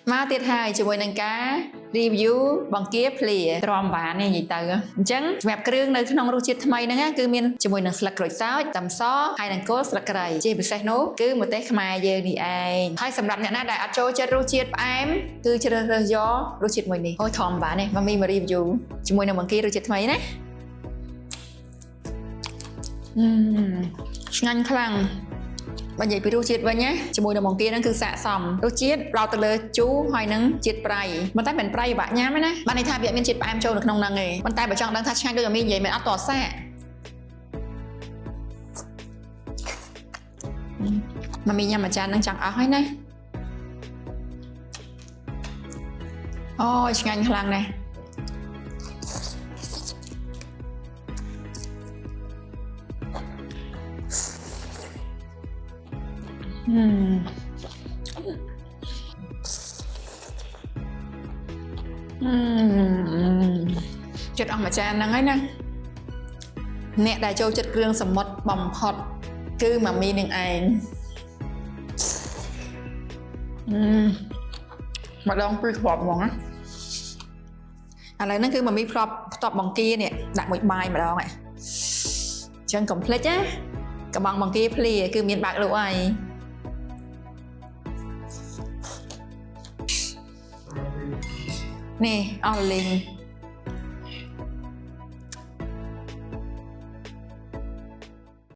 មកទៀតហើយជាមួយនឹងការ review បង្គាភ្លាទ្រាំបាននេះនិយាយទៅអញ្ចឹងសម្រាប់គ្រឿងនៅក្នុងរសជាតិថ្មីហ្នឹងគឺមានជាមួយនឹងស្លឹកក្រូចសើចខ្ទឹមសហើយនិងគល់ស្លឹកគ្រៃជាពិសេសនោះគឺម្ទេសខ្មែរយើងនេះឯងហើយសម្រាប់អ្នកណាដែលអត់ចូលចិត្តរសជាតិផ្អែមគឺជ្រើសរើសយករសជាតិមួយនេះអូយធំបាននេះមកមីមក review ជាមួយនឹងបង្គារសជាតិថ្មីណាឆ្ងាញ់ខ្លាំងបើនិយាយពីរសជាតិវិញណាជាមួយនឹងបង្គាហ្នឹងគឺស័ក្តិសមរសជាតិផ្ដោតទៅលើជូរហើយនឹងជាតិប្រៃប៉ុន្តែមិនប្រៃបាក់ញ៉ាំទេណាបានន័យថាវាមានជាតិផ្អែមចូលនៅក្នុងហ្នឹងឯងប៉ុន្តែបើចង់ដឹងថាឆ្ងាញ់ដូចអាមីនិយាយមិនអត់តសាមកមីញ៉ាំមួយចានហ្នឹងចង់អស់ហើយណាអូយឆ្ងាញ់ខ្លាំងណាស់ចិត្តអស់មួយចានហ្នឹងហើយណាអ្នកដែលចូលចិត្តគ្រឿងសមុទ្របំផុតគឺម៉ាមីនឹងឯងម្ដងពីរគ្រាប់ហ្មងណាឥឡូវហ្នឹងគឺម៉ាមីផ្ទាប់បង្គានេះដាក់មួយបាយម្ដងហ្នឹងអញ្ចឹងកុំភ្លេចណាកំងបង្គាភ្លាគឺមានបើកលក់ហើយនេះអស់លេង